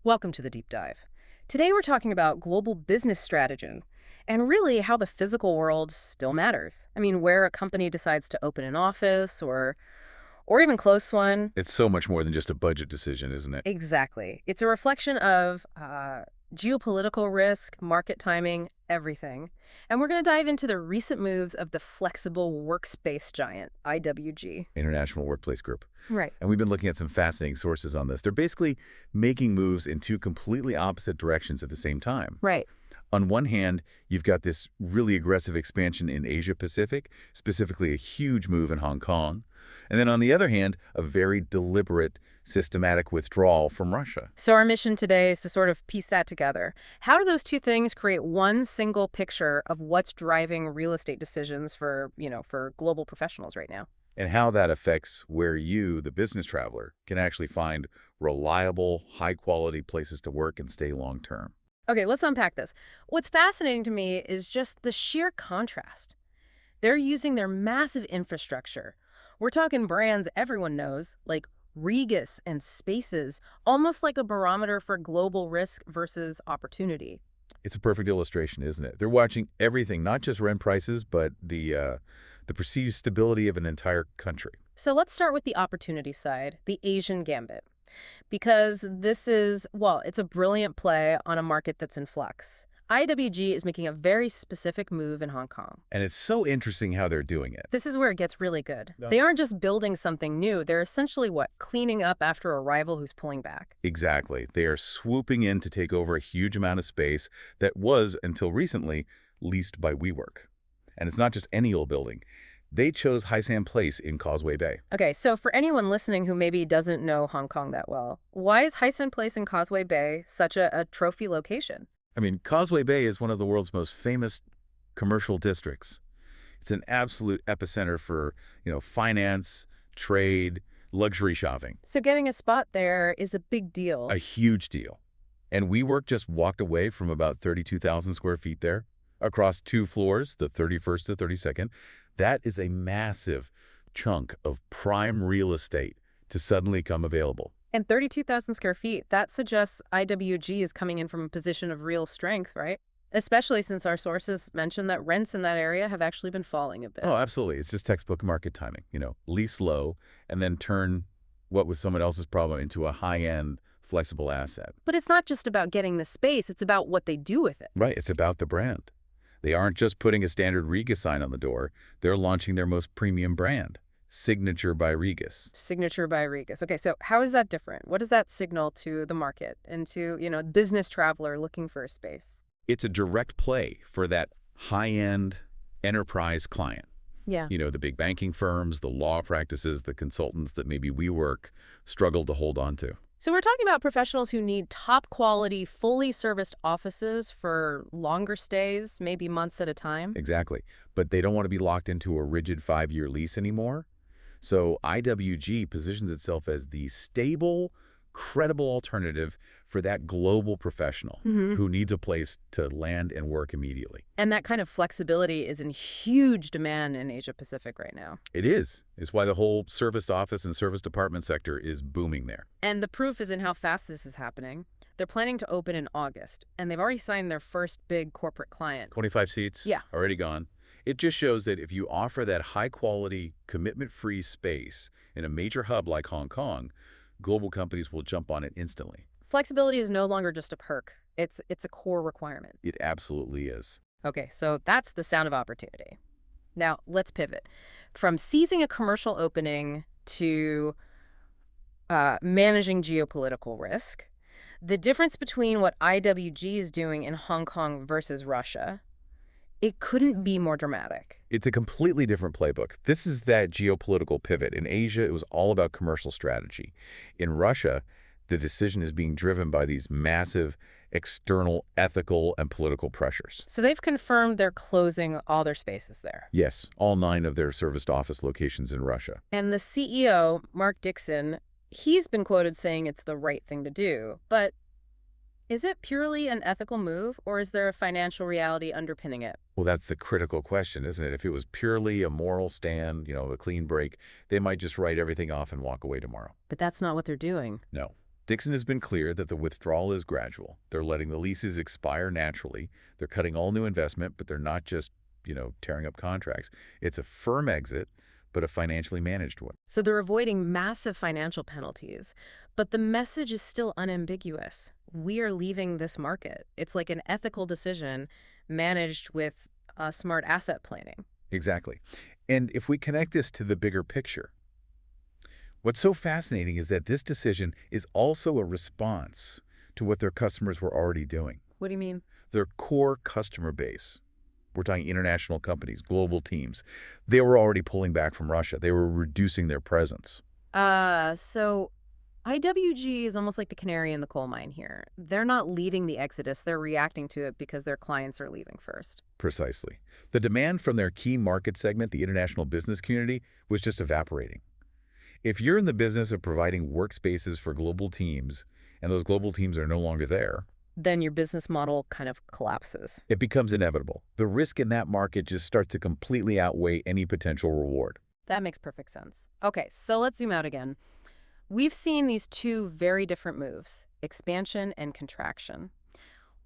Welcome to the deep dive. Today we're talking about global business strategy and really how the physical world still matters. I mean, where a company decides to open an office or even close one. It's so much more than just a budget decision, isn't it? Exactly. It's a reflection of geopolitical risk, market timing, everything. And we're going to dive into the recent moves of the flexible workspace giant, IWG. International Workplace Group. Right. And we've been looking at some fascinating sources on this. They're basically making moves in two completely opposite directions at the same time. Right. On one hand, you've got this really aggressive expansion in Asia Pacific, specifically a huge move in Hong Kong. And then on the other hand, a very deliberate, systematic withdrawal from Russia. So our mission today is to sort of piece that together. How do those two things create one single picture of what's driving real estate decisions for global professionals right now? And how that affects where you, the business traveler, can actually find reliable, high-quality places to work and stay long-term. Okay, let's unpack this. What's fascinating to me is just the sheer contrast. They're using their massive infrastructure. We're talking brands everyone knows, like Regus and Spaces, almost like a barometer for global risk versus opportunity. It's a perfect illustration, isn't it? They're watching everything, not just rent prices, but the perceived stability of an entire country. So let's start with the opportunity side, the Asian gambit. Because this is, well, it's a brilliant play on a market that's in flux. IWG is making a very specific move in Hong Kong. And it's so interesting how they're doing it. This is where it gets really good. No. They aren't just building something new. They're essentially, cleaning up after a rival who's pulling back. Exactly. They are swooping in to take over a huge amount of space that was, until recently, leased by WeWork. And it's not just any old building. They chose Haisan Place in Causeway Bay. Okay, so for anyone listening who maybe doesn't know Hong Kong that well, why is Haisan Place in Causeway Bay such a trophy location? I mean, Causeway Bay is one of the world's most famous commercial districts. It's an absolute epicenter for, finance, trade, luxury shopping. So getting a spot there is a big deal. A huge deal. And WeWork just walked away from about 32,000 square feet there, across 2 floors, the 31st to 32nd. That is a massive chunk of prime real estate to suddenly come available. And 32,000 square feet, that suggests IWG is coming in from a position of real strength, right? Especially since our sources mention that rents in that area have actually been falling a bit. Oh, absolutely. It's just textbook market timing. Lease low and then turn what was someone else's problem into a high-end, flexible asset. But it's not just about getting the space, it's about what they do with it. Right. It's about the brand. They aren't just putting a standard Regus sign on the door. They're launching their most premium brand, Signature by Regus. Signature by Regus. Okay, so how is that different? What does that signal to the market and to, business traveler looking for a space? It's a direct play for that high-end enterprise client. Yeah. The big banking firms, the law practices, the consultants that maybe WeWork struggled to hold on to. So we're talking about professionals who need top quality, fully serviced offices for longer stays, maybe months at a time. Exactly. But they don't want to be locked into a rigid 5-year lease anymore. So IWG positions itself as the stable, credible alternative for that global professional who needs a place to land and work immediately. And that kind of flexibility is in huge demand in Asia Pacific right now. It is. It's why the whole serviced office and service department sector is booming there. And the proof is in how fast this is happening. They're planning to open in August, and they've already signed their first big corporate client. 25 seats? Yeah. Already gone. It just shows that if you offer that high-quality, commitment-free space in a major hub like Hong Kong, global companies will jump on it instantly. Flexibility is no longer just a perk. It's a core requirement. It absolutely is. Okay, so that's the sound of opportunity. Now, let's pivot. From seizing a commercial opening to managing geopolitical risk, the difference between what IWG is doing in Hong Kong versus Russia, it couldn't be more dramatic. It's a completely different playbook. This is that geopolitical pivot. In Asia, it was all about commercial strategy. In Russia, the decision is being driven by these massive external ethical and political pressures. So they've confirmed they're closing all their spaces there. Yes, all 9 of their serviced office locations in Russia. And the CEO, Mark Dixon, he's been quoted saying it's the right thing to do. But is it purely an ethical move, or is there a financial reality underpinning it? Well, that's the critical question, isn't it? If it was purely a moral stand, a clean break, they might just write everything off and walk away tomorrow. But that's not what they're doing. No. Dixon has been clear that the withdrawal is gradual. They're letting the leases expire naturally. They're cutting all new investment, but they're not just, tearing up contracts. It's a firm exit, but a financially managed one. So they're avoiding massive financial penalties, but the message is still unambiguous. We are leaving this market. It's like an ethical decision managed with smart asset planning. Exactly. And if we connect this to the bigger picture, what's so fascinating is that this decision is also a response to what their customers were already doing. What do you mean? Their core customer base. We're talking international companies, global teams. They were already pulling back from Russia. They were reducing their presence. So IWG is almost like the canary in the coal mine here. They're not leading the exodus, they're reacting to it because their clients are leaving first. Precisely. The demand from their key market segment, the international business community, was just evaporating. If you're in the business of providing workspaces for global teams, and those global teams are no longer there, Then your business model kind of collapses. it becomes inevitable. The risk in that market just starts to completely outweigh any potential reward. That makes perfect sense. Okay, so let's zoom out again. We've seen these two very different moves, expansion and contraction.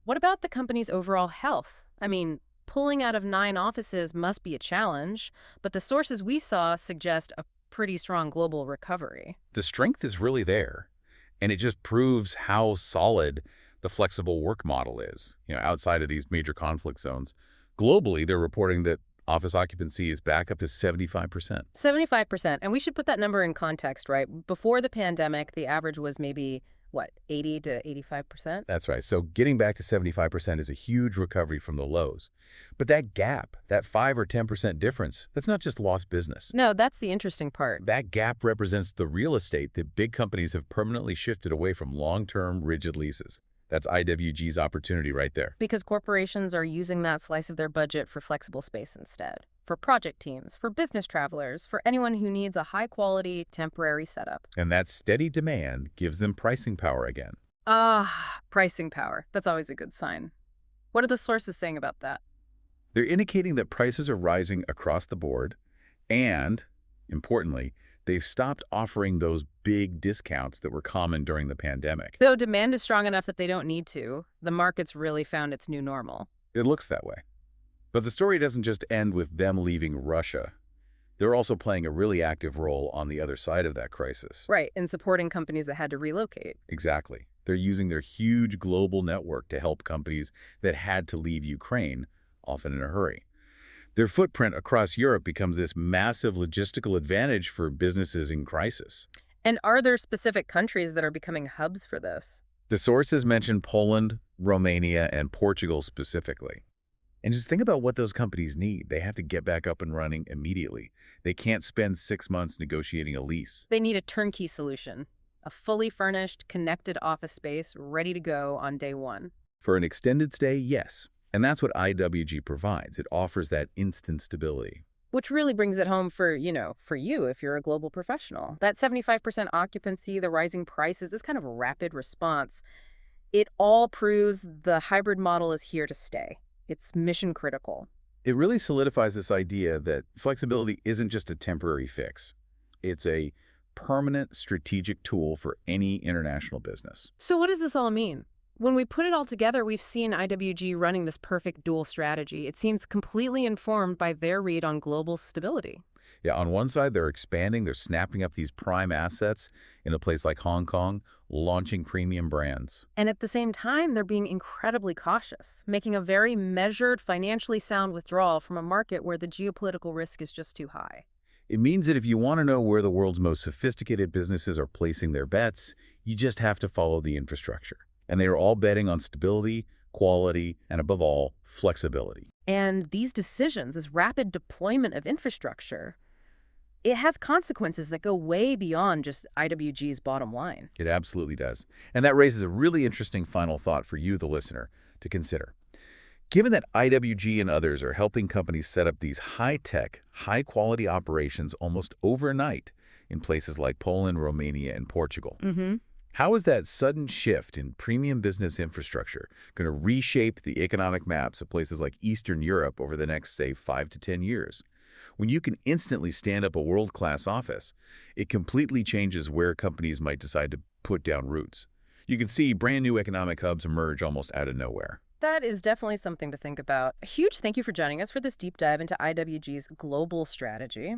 What about the company's overall health? I mean, pulling out of 9 offices must be a challenge, but the sources we saw suggest a pretty strong global recovery. The strength is really there, and it just proves how solid the flexible work model is, outside of these major conflict zones. Globally, they're reporting that office occupancy is back up to 75%. 75%. And we should put that number in context, right? Before the pandemic, the average was maybe, 80 to 85%? That's right. So getting back to 75% is a huge recovery from the lows. But that gap, that 5 or 10% difference, that's not just lost business. No, that's the interesting part. That gap represents the real estate that big companies have permanently shifted away from long-term, rigid leases. That's IWG's opportunity right there. Because corporations are using that slice of their budget for flexible space instead. For project teams, for business travelers, for anyone who needs a high-quality, temporary setup. And that steady demand gives them pricing power again. Pricing power. That's always a good sign. What are the sources saying about that? They're indicating that prices are rising across the board, and, importantly, they've stopped offering those big discounts that were common during the pandemic. Though demand is strong enough that they don't need to, the market's really found its new normal. It looks that way. But the story doesn't just end with them leaving Russia. They're also playing a really active role on the other side of that crisis. Right, in supporting companies that had to relocate. Exactly. They're using their huge global network to help companies that had to leave Ukraine, often in a hurry. Their footprint across Europe becomes this massive logistical advantage for businesses in crisis. And are there specific countries that are becoming hubs for this? The sources mention Poland, Romania, and Portugal specifically. And just think about what those companies need. They have to get back up and running immediately. They can't spend 6 months negotiating a lease. They need a turnkey solution, a fully furnished, connected office space ready to go on day one. For an extended stay, yes. And that's what IWG provides. It offers that instant stability. Which really brings it home for, for you if you're a global professional. That 75% occupancy, the rising prices, this kind of rapid response, it all proves the hybrid model is here to stay. It's mission critical. It really solidifies this idea that flexibility isn't just a temporary fix. It's a permanent strategic tool for any international business. So what does this all mean? When we put it all together, we've seen IWG running this perfect dual strategy. It seems completely informed by their read on global stability. Yeah, on one side, they're expanding, they're snapping up these prime assets in a place like Hong Kong, launching premium brands. And at the same time, they're being incredibly cautious, making a very measured, financially sound withdrawal from a market where the geopolitical risk is just too high. It means that if you want to know where the world's most sophisticated businesses are placing their bets, you just have to follow the infrastructure. And they are all betting on stability, quality, and above all, flexibility. And these decisions, this rapid deployment of infrastructure, it has consequences that go way beyond just IWG's bottom line. It absolutely does. And that raises a really interesting final thought for you, the listener, to consider. Given that IWG and others are helping companies set up these high-tech, high-quality operations almost overnight in places like Poland, Romania, and Portugal, how is that sudden shift in premium business infrastructure going to reshape the economic maps of places like Eastern Europe over the next, say, 5 to 10 years? When you can instantly stand up a world-class office, it completely changes where companies might decide to put down roots. You can see brand new economic hubs emerge almost out of nowhere. That is definitely something to think about. A huge thank you for joining us for this deep dive into IWG's global strategy.